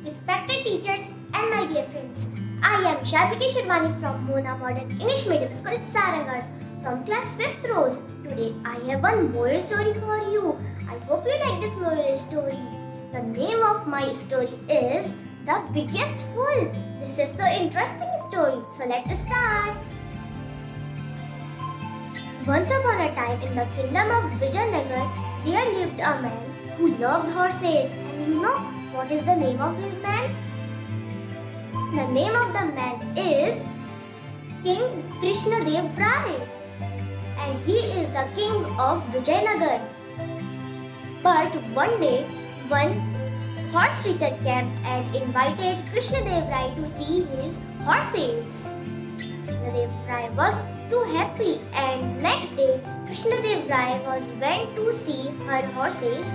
respected teachers and my dear friends. I am Sharviki Shirwani from Mona Modern English Medium School, Sarangarh, from class 5th rows. Today I have one moral story for you. I hope you like this moral story. The name of my story is The Biggest Fool. This is so interesting story. So let's start. Once upon a time in the kingdom of Vijayanagar, there lived a man who loved horses. And you know what is the name of his man? The name of the man is King Krishnadev Rai. And he is the king of Vijayanagar. But one day, one horse trader came and invited Krishnadev Rai to see his horses. Krishnadev Rai was too happy, and next day Krishnadev Rai went to see her horses.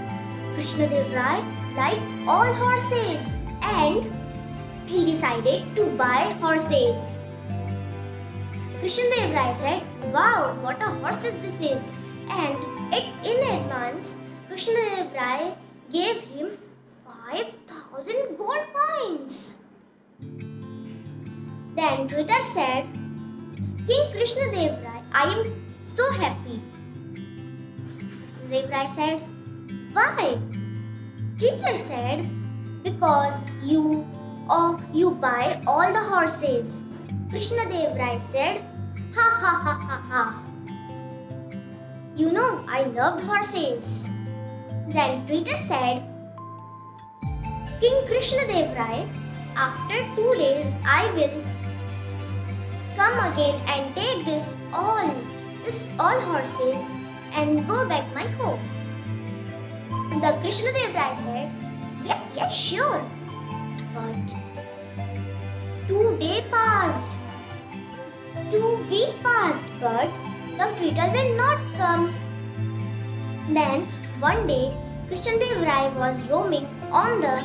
Krishnadev Rai liked all horses and he decided to buy horses. Krishnadev Rai said, "Wow, what a horses this is!" And in advance, Krishnadev Rai gave him 5,000 gold coins. Then Twitter said, "King Krishnadev Rai, I am so happy." Krishnadev Rai said, "Why?" Twitter said, "Because you buy all the horses." Krishnadev Rai said, "Ha ha ha ha ha. You know, I loved horses." Then Twitter said, "King Krishnadev Rai, after 2 days I will come again and take this all horses and go back my home." The Krishnadev Rai said, yes, sure." But 2 days passed, 2 weeks passed, but the Twitter will not come. Then one day, Krishnadev Rai was roaming on the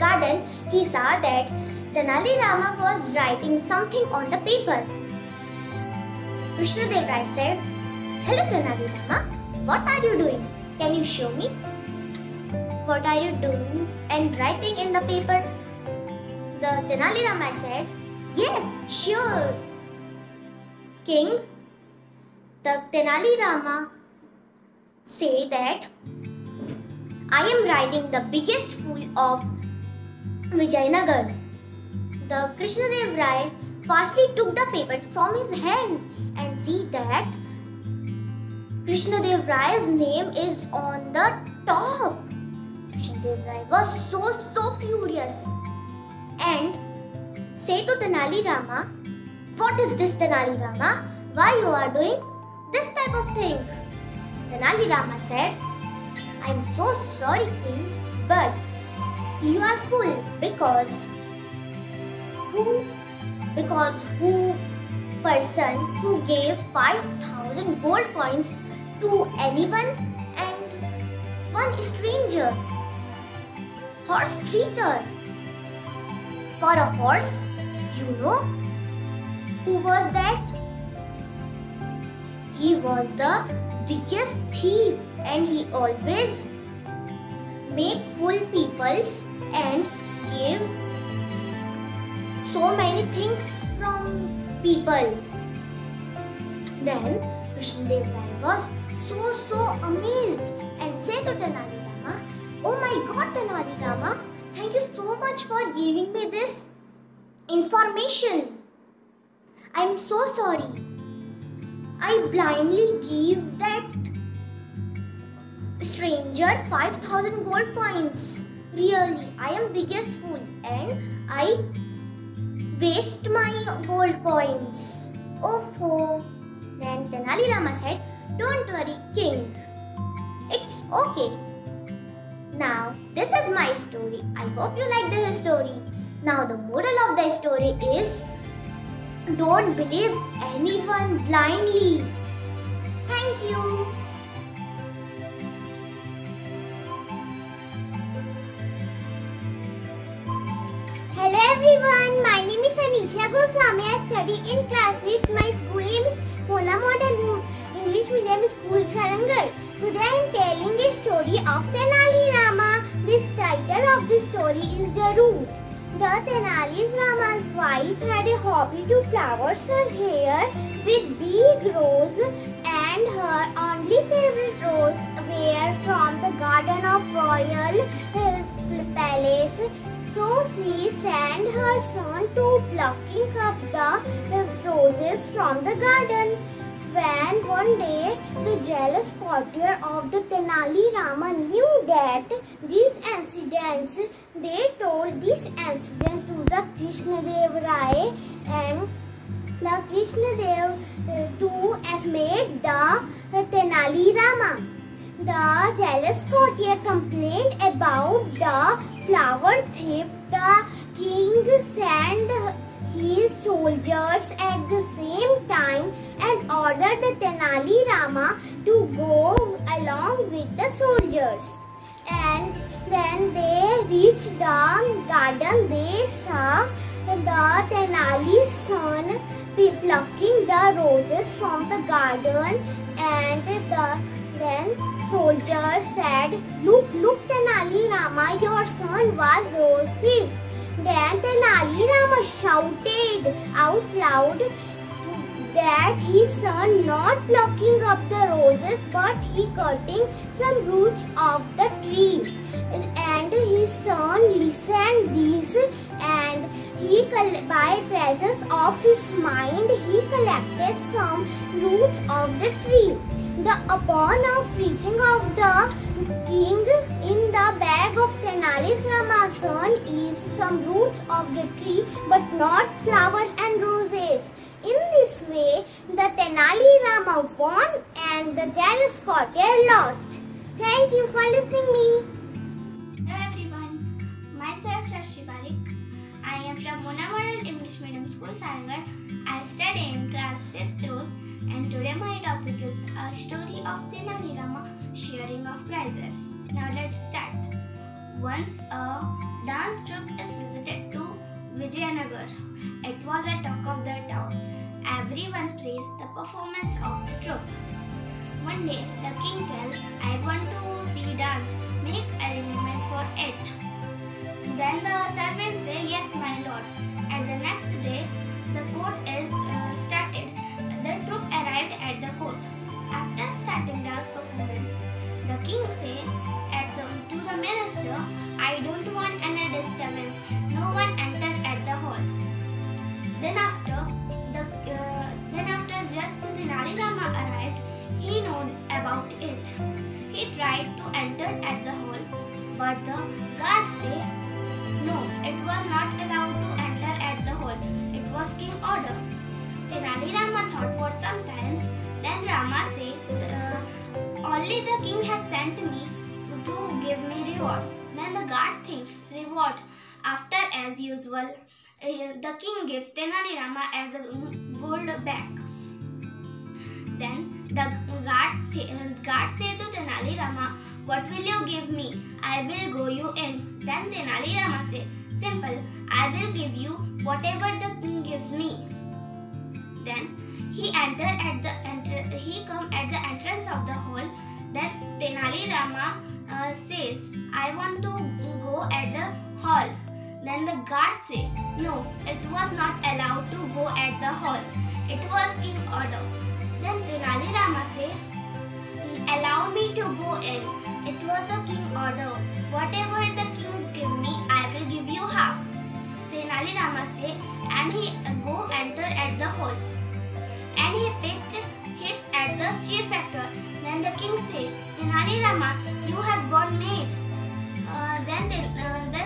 garden. He saw that Tenali Rama was writing something on the paper. Krishnadev Rai said, "Hello Tenali Rama, what are you doing? Can you show me? What are you doing and writing in the paper?" The Tenali Rama said, "Yes, sure, King." The Tenali Rama said that, "I am writing the biggest fool of Vijayanagar." The Krishnadev Rai fastly took the paper from his hand and see that Krishnadev Rai's name is on the top. Krishnadev Rai was so furious and said to Tenali Rama, "What is this, Tenali Rama? Why you are doing this type of thing?" Tenali Rama said, "I am so sorry, King, but you are fool because who person who gave 5,000 gold coins to anyone and one stranger, horse treater, for a horse, you know who was that? He was the biggest thief, and he always make fool peoples and give so many things from people." Then Krishnadev Rai was so amazed and said to Tenali Rama, "Oh my God, Tenali Rama, thank you so much for giving me this information. I am so sorry. I blindly gave that stranger 5,000 gold coins. Really, I am biggest fool and I waste my gold coins. Oh." Then Tenali Rama said, "Don't worry, King. It's okay. Now, this is my story. I hope you like this story." Now, the moral of the story is, don't believe anyone blindly. Thank you. Hello everyone, my name is Anisha Goswami. I study in class 8. My school name is Mona Modern English Medium School, Sarangarh. Today I am telling a story of Tenali Rama. This title of the story story is the root. The Tenali Rama's wife had a hobby to flowers her hair with big rose, and her only favorite rose were from the garden of royal palace. So she sent her son to plucking up the roses from the garden. When one day the jealous courtier of the Tenali Rama knew that these incidents, they told this incident to the Krishna Dev Rai, and the Krishna Dev too made the Tenali Rama. The jealous courtier complained about the flower thief. The king sent his soldiers at the same time and ordered the Tenali Rama to go along with the soldiers. And when they reached the garden, they saw the Tenali's son plucking the roses from the garden, and then soldiers said, Look, Tenali Rama, your son was rose thief." Then Tenali Rama shouted out loud that his son not plucking up the roses, but he cutting some roots of the tree. And his son listened this, and by presence of his mind, he collected some roots of the tree. Upon reaching of the king, in the bag of Tenali Rama's son is some roots of the tree, but not flowers and roses. In this way, the Tenali Rama won and the jealous courtier lost. Thank you for listening to me. Hello everyone, myself Rashi Parik. I am from Mona Model English Medium School, Sarangar. I study in class 5th rows, and today my topic is a story of Tenali Rama sharing of prizes. Now let's start. Once a dance troupe is visited to Vijayanagar. It was the talk of the town. Everyone praised the performance of the troupe. One day, the king told, I want to see dance. Make arrangement for it. Then the servants say, yes, my lord. And the next day, the court is started. The troupe arrived at the court. After starting dance performance, the king said to the minister, I don't want any disturbance. No one entered at the hall. Then after just the Tenali Rama arrived, he knew about it. He tried to enter at the hall, but the guard said, no, it was not allowed to enter at the hall. It was king order. Tenali Rama thought for some time. Then Rama said, only the king has sent me to give me reward. Then the guard thinks, reward. After, as usual, the king gives Tenali Rama as a gold bag. Then the guard said to Tenali Rama, what will you give me? I will go you in. Then Tenali Rama said, simple, I will give you whatever the king gives me. Then he come at the entrance of the hall. Then Tenali Rama says, I want to go at the hall. Then the guard said, no, it was not allowed to go at the hall. It was king order. Then Tenali Rama said, allow me to go in. It was a king order. Whatever the king give me, I will give you half. Tenali Rama said, and he go enter at the hall. And he picked hits at the chief actor. Then the king said, Tenali Rama, you have gone mad. Then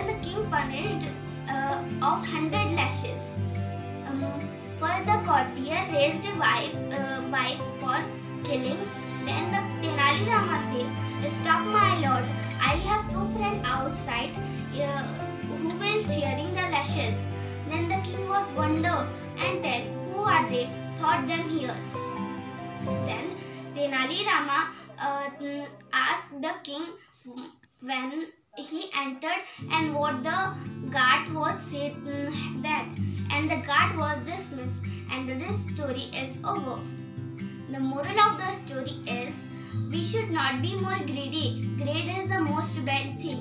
the king punished of 100 lashes. For the courtier raised wife for killing. Then the Tenali Rama said, stop my lord, I have two friends outside who will cheering the lashes. Then the king was wonder and tell, who are they? Thought them here. Then Tenali Rama asked the king when he entered and what the guard was said that, and the guard was dismissed, and this story is over. The moral of the story is, we should not be more greedy. Greed is the most bad thing.